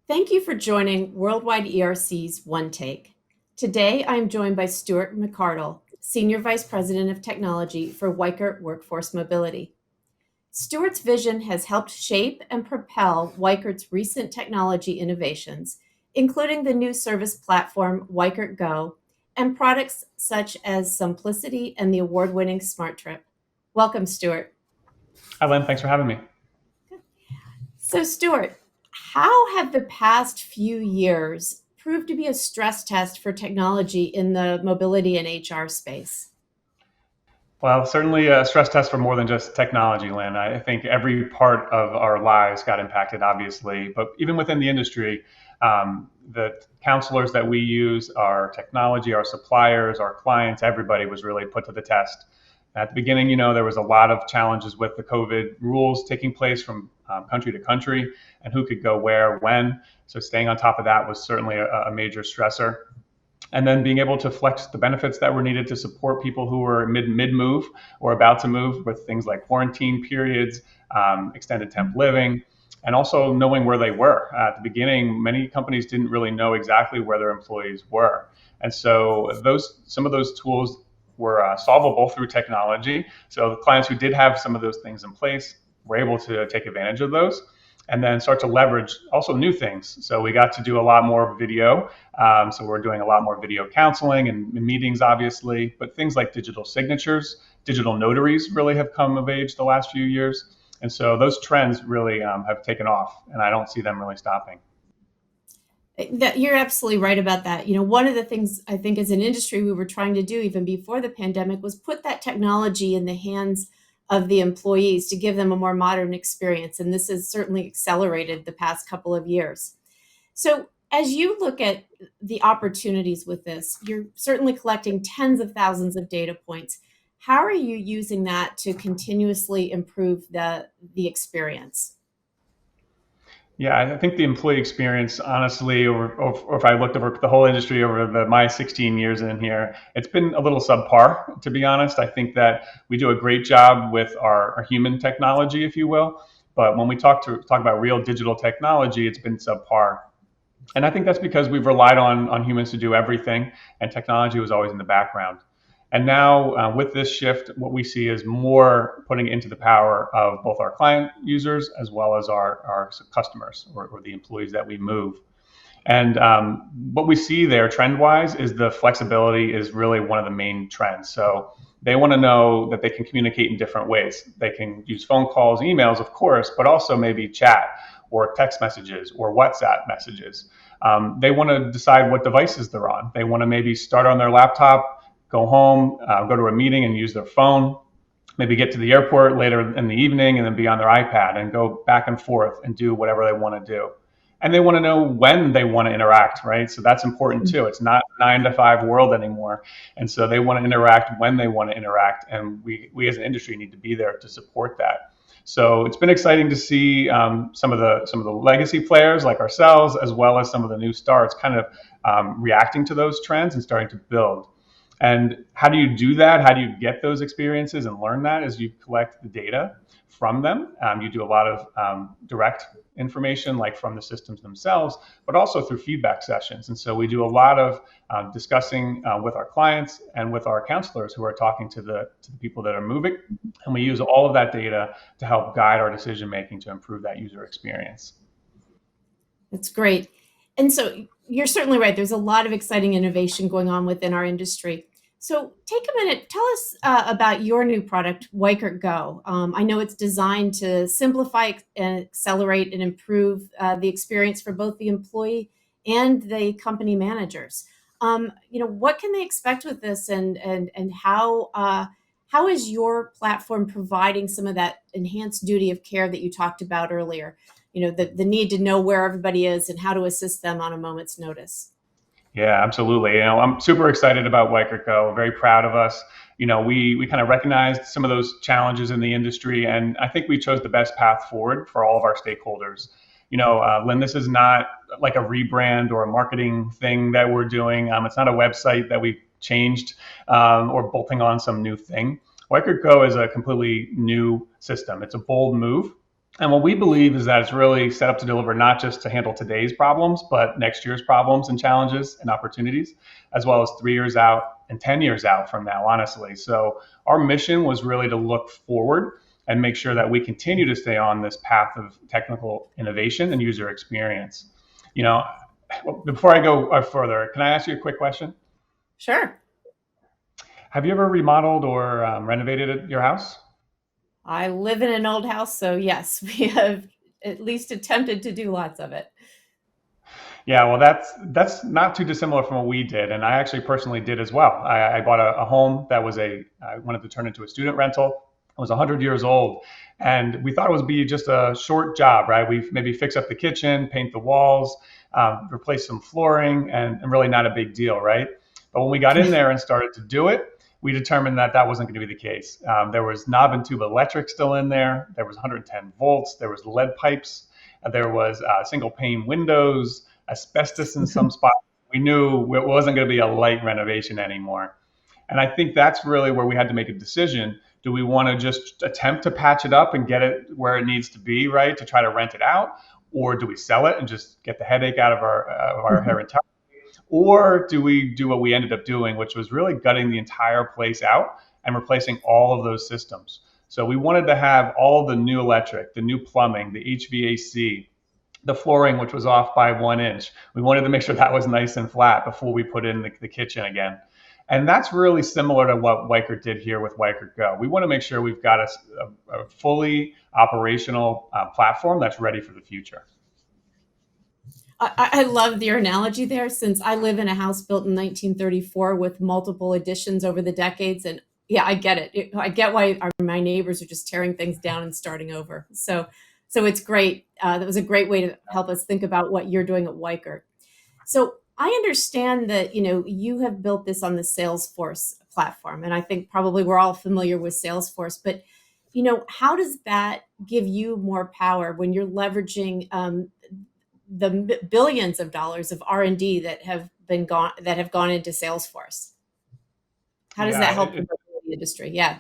Thank you for joining Worldwide ERC's One Take. Today, I am joined by Stewart McCardle, Senior Vice President of Technology for Weikert Workforce Mobility. Stewart's vision has helped shape and propel Weikert's recent technology innovations, including the new service platform Weikert Go and products such as Simplicity and the award-winning Smart Trip. Welcome, Stewart. Hi, Lynn. Thanks for having me. So, Stuart, how have the past few years proved to be a stress test for technology in the mobility and HR space? Well, certainly a stress test for more than just technology, Lynn. I think every part of our lives got impacted, obviously. But even within the industry, the counselors that we use, our technology, our suppliers, our clients, everybody was really put to the test. At the beginning, there was a lot of challenges with the COVID rules taking place from country to country and who could go where, when. So staying on top of that was certainly a major stressor. And then being able to flex the benefits that were needed to support people who were mid move or about to move with things like quarantine periods, extended temp living, and also knowing where they were. At the beginning, many companies didn't really know exactly where their employees were. And so some of those tools were solvable through technology. So the clients who did have some of those things in place were able to take advantage of those and then start to leverage also new things. So we got to do a lot more video. So we're doing a lot more video counseling and meetings, obviously, but things like digital signatures, digital notaries really have come of age the last few years. And so those trends really have taken off, and I don't see them really stopping. You're absolutely right about that. One of the things I think as an industry we were trying to do even before the pandemic was put that technology in the hands of the employees to give them a more modern experience. And this has certainly accelerated the past couple of years. So, as you look at the opportunities with this, you're certainly collecting tens of thousands of data points. How are you using that to continuously improve the experience? Yeah, I think the employee experience, honestly, or if I looked over the whole industry over my 16 years in here, it's been a little subpar, to be honest. I think that we do a great job with our human technology, if you will, but when we talk about real digital technology, it's been subpar. And I think that's because we've relied on humans to do everything, and technology was always in the background. And now, with this shift, what we see is more putting into the power of both our client users as well as our customers or the employees that we move. And what we see there trend wise is the flexibility is really one of the main trends. So they want to know that they can communicate in different ways. They can use phone calls, emails, of course, but also maybe chat or text messages or WhatsApp messages. They want to decide what devices they're on. They want to maybe start on their laptop, go home, go to a meeting and use their phone, maybe get to the airport later in the evening and then be on their iPad and go back and forth and do whatever they want to do. And they want to know when they want to interact, right? So that's important too. It's not 9 to 5 world anymore. And so they want to interact when they want to interact. And we as an industry need to be there to support that. So it's been exciting to see some of the legacy players like ourselves, as well as some of the new starts, kind of reacting to those trends and starting to build. And how do you do that? How do you get those experiences and learn that? As you collect the data from them. You do a lot of direct information, like from the systems themselves, but also through feedback sessions. And so we do a lot of discussing with our clients and with our counselors who are talking to the people that are moving. And we use all of that data to help guide our decision making to improve that user experience. That's great. And so you're certainly right. There's a lot of exciting innovation going on within our industry. So take a minute, tell us about your new product, Weikert Go. I know it's designed to simplify and accelerate and improve the experience for both the employee and the company managers. What can they expect with this, and how is your platform providing some of that enhanced duty of care that you talked about earlier? The need to know where everybody is and how to assist them on a moment's notice. Yeah, absolutely. I'm super excited about Weikert Go. Very proud of us. We kind of recognized some of those challenges in the industry, and I think we chose the best path forward for all of our stakeholders. Lynn, this is not like a rebrand or a marketing thing that we're doing. It's not a website that we changed or bolting on some new thing. Weikert Go is a completely new system. It's a bold move. And what we believe is that it's really set up to deliver not just to handle today's problems, but next year's problems and challenges and opportunities, as well as 3 years out and 10 years out from now, honestly. So our mission was really to look forward and make sure that we continue to stay on this path of technical innovation and user experience. You know, before I go further, can I ask you a quick question? Sure. Have you ever remodeled or renovated your house? I live in an old house, so yes, we have at least attempted to do lots of it. Yeah, well, that's not too dissimilar from what we did, and I actually personally did as well. I bought a home that was I wanted to turn into a student rental. It was 100 years old, and we thought it would be just a short job, right? We maybe fix up the kitchen, paint the walls, replace some flooring, and really not a big deal, right? But when we got in there and started to do it, we determined that that wasn't going to be the case. There was knob and tube electric still in there. There was 110 volts. There was lead pipes. There was single pane windows, asbestos in some spots. We knew it wasn't going to be a light renovation anymore. And I think that's really where we had to make a decision. Do we want to just attempt to patch it up and get it where it needs to be, right, to try to rent it out? Or do we sell it and just get the headache out of our hair entirely? Or do we do what we ended up doing, which was really gutting the entire place out and replacing all of those systems? So we wanted to have all the new electric, the new plumbing, the HVAC, the flooring, which was off by 1 inch. We wanted to make sure that was nice and flat before we put in the kitchen again. And that's really similar to what Weikert did here with Weikert Go. We want to make sure we've got a fully operational platform that's ready for the future. I love your analogy there, since I live in a house built in 1934 with multiple additions over the decades. And yeah, I get it. I get why my neighbors are just tearing things down and starting over. So it's great. That was a great way to help us think about what you're doing at Weichert. So I understand that you have built this on the Salesforce platform, and I think probably we're all familiar with Salesforce. But how does that give you more power when you're leveraging the billions of dollars of R&D that have gone into Salesforce? How does Yeah, that help the industry? Yeah.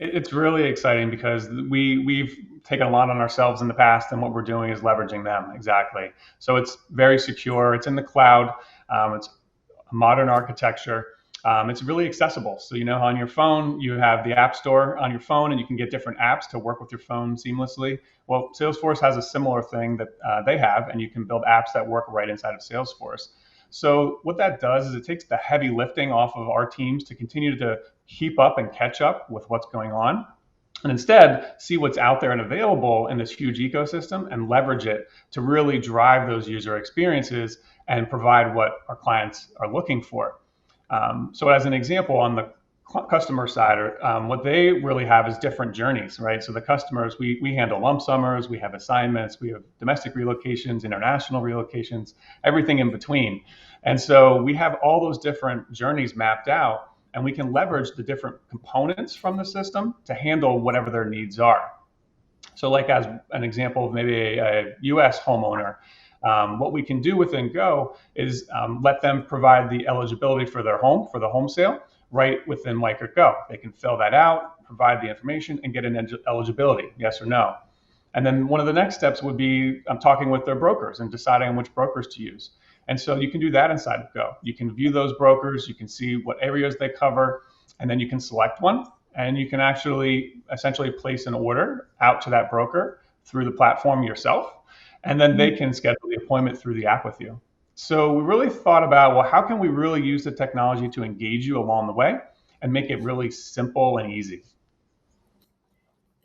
it's really exciting because we've taken a lot on ourselves in the past, and what we're doing is leveraging them exactly. So it's very secure. It's in the cloud. It's a modern architecture. It's really accessible. So on your phone, you have the App Store on your phone, and you can get different apps to work with your phone seamlessly. Well, Salesforce has a similar thing that they have, and you can build apps that work right inside of Salesforce. So what that does is it takes the heavy lifting off of our teams to continue to keep up and catch up with what's going on, and instead see what's out there and available in this huge ecosystem and leverage it to really drive those user experiences and provide what our clients are looking for. So as an example, on the customer side, what they really have is different journeys, right? So the customers, we handle lump summers, we have assignments, we have domestic relocations, international relocations, everything in between. And so we have all those different journeys mapped out, and we can leverage the different components from the system to handle whatever their needs are. So like as an example of maybe a US homeowner, what we can do within Go is let them provide the eligibility for their home, for the home sale, right within Weikert Go. They can fill that out, provide the information, and get an eligibility, yes or no. And then one of the next steps would be talking with their brokers and deciding on which brokers to use. And so you can do that inside of Go. You can view those brokers, you can see what areas they cover, and then you can select one, and you can actually essentially place an order out to that broker through the platform yourself, and then they can schedule the appointment through the app with you. So we really thought about, well, how can we really use the technology to engage you along the way and make it really simple and easy?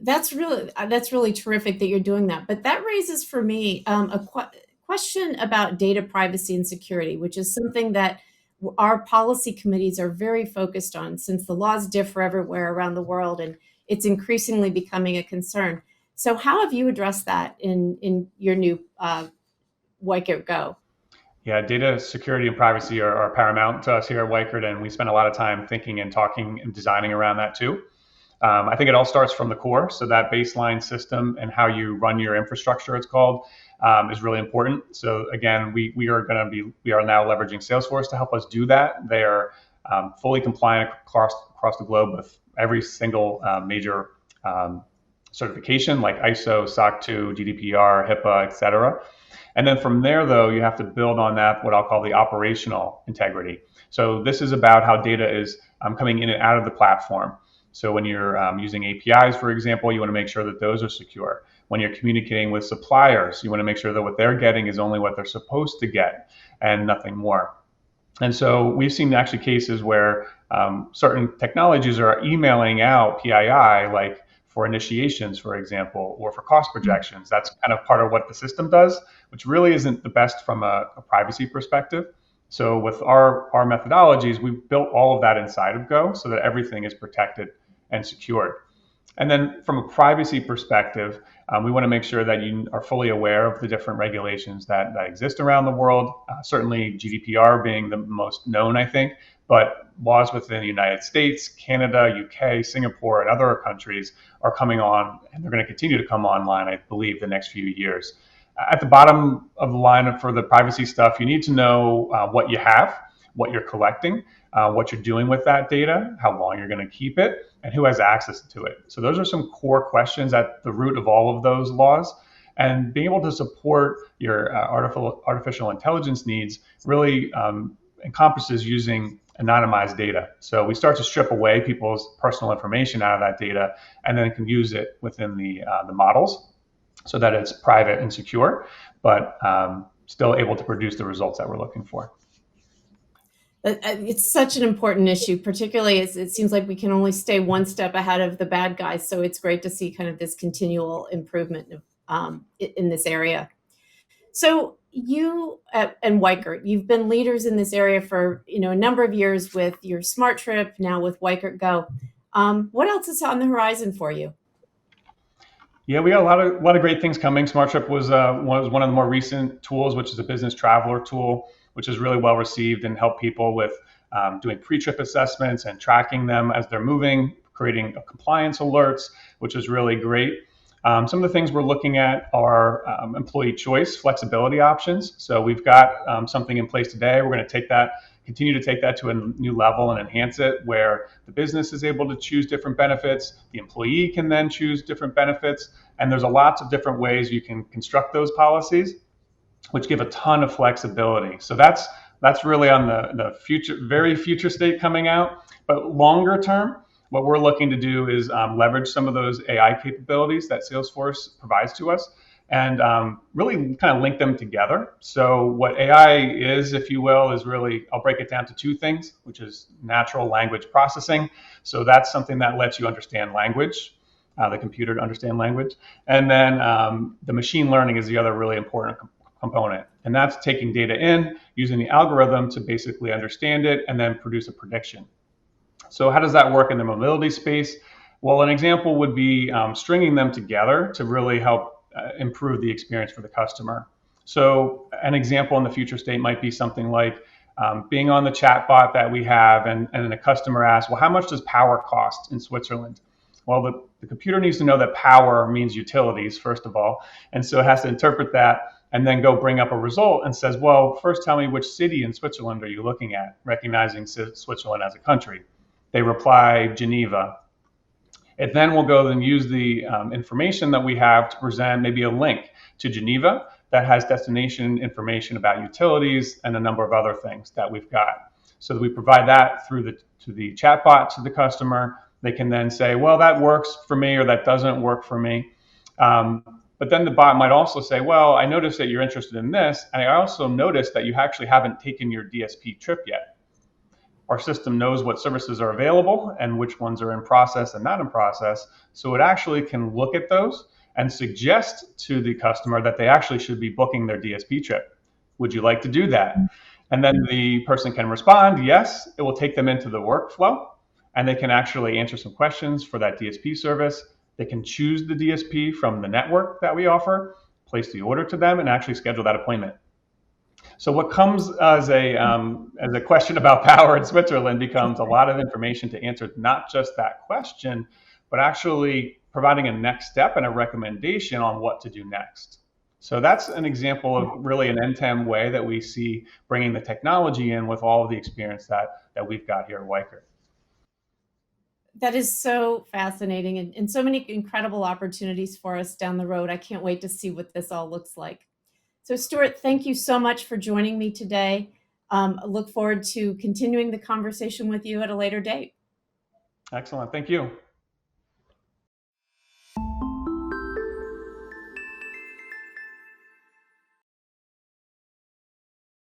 That's really terrific that you're doing that. But that raises for me question about data privacy and security, which is something that our policy committees are very focused on, since the laws differ everywhere around the world, and it's increasingly becoming a concern. So how have you addressed that in your new Weikert Go? Yeah, data security and privacy are paramount to us here at Weichert, and we spend a lot of time thinking and talking and designing around that too. I think it all starts from the core. So that baseline system and how you run your infrastructure, it's called, is really important. So again, we are now leveraging Salesforce to help us do that. They are fully compliant across the globe with every single major certification like ISO, SOC 2, GDPR, HIPAA, et cetera. And then from there, though, you have to build on that, what I'll call the operational integrity. So this is about how data is coming in and out of the platform. So when you're using APIs, for example, you want to make sure that those are secure. When you're communicating with suppliers, you want to make sure that what they're getting is only what they're supposed to get and nothing more. And so we've seen actually cases where certain technologies are emailing out PII, like for initiations, for example, or for cost projections. That's kind of part of what the system does, which really isn't the best from a privacy perspective. So with our methodologies, we've built all of that inside of Go so that everything is protected and secured. And then from a privacy perspective, we want to make sure that you are fully aware of the different regulations that exist around the world, certainly GDPR being the most known, I think, but laws within the United States, Canada, UK, Singapore, and other countries are coming on, and they're going to continue to come online, I believe, the next few years. At the bottom of the line for the privacy stuff, you need to know what you have, what you're collecting, what you're doing with that data, how long you're going to keep it, and who has access to it. So those are some core questions at the root of all of those laws. And being able to support your artificial intelligence needs really encompasses using anonymized data. So we start to strip away people's personal information out of that data and then can use it within the models so that it's private and secure, but still able to produce the results that we're looking for. It's such an important issue, particularly as it seems like we can only stay one step ahead of the bad guys. So it's great to see kind of this continual improvement in this area. So you and Weikert, you've been leaders in this area for a number of years with your Smart Trip, now with Weikert Go. What else is on the horizon for you? Yeah, we got a lot of great things coming. SmartTrip was one of the more recent tools, which is a business traveler tool, which is really well received and help people with doing pre-trip assessments and tracking them as they're moving, creating compliance alerts, which is really great. Some of the things we're looking at are employee choice, flexibility options. So we've got something in place today. We're going to continue to take that to a new level and enhance it, where the business is able to choose different benefits. The employee can then choose different benefits. And there's lots of different ways you can construct those policies, which give a ton of flexibility. So that's really on the future, very future state coming out. But longer term, what we're looking to do is leverage some of those AI capabilities that Salesforce provides to us and really kind of link them together. So what AI is, if you will, is really, I'll break it down to two things, which is natural language processing. So that's something that lets you understand language, the computer to understand language. And then the machine learning is the other really important component. And that's taking data in, using the algorithm to basically understand it and then produce a prediction. So how does that work in the mobility space? Well, an example would be stringing them together to really help improve the experience for the customer. So an example in the future state might be something like being on the chat bot that we have and a customer asks, well, how much does power cost in Switzerland? Well, the computer needs to know that power means utilities, first of all. And so it has to interpret that and then go bring up a result and says, well, first tell me which city in Switzerland are you looking at, recognizing Switzerland as a country. They reply, Geneva. It then will go and use the information that we have to present maybe a link to Geneva that has destination information about utilities and a number of other things that we've got. So that we provide that to the chatbot to the customer. They can then say, well, that works for me or that doesn't work for me. But then the bot might also say, well, I noticed that you're interested in this, and I also noticed that you actually haven't taken your DSP trip yet. Our system knows what services are available and which ones are in process and not in process. So it actually can look at those and suggest to the customer that they actually should be booking their DSP trip. Would you like to do that? And then the person can respond, yes. It will take them into the workflow, and they can actually answer some questions for that DSP service. They can choose the DSP from the network that we offer, place the order to them, and actually schedule that appointment. So what comes as a question about power in Switzerland becomes a lot of information to answer not just that question, but actually providing a next step and a recommendation on what to do next. So that's an example of really an end-to-end way that we see bringing the technology in with all of the experience that we've got here at Weichert. That is so fascinating, and so many incredible opportunities for us down the road. I can't wait to see what this all looks like. So, Stuart, thank you so much for joining me today. I look forward to continuing the conversation with you at a later date. Excellent. Thank you.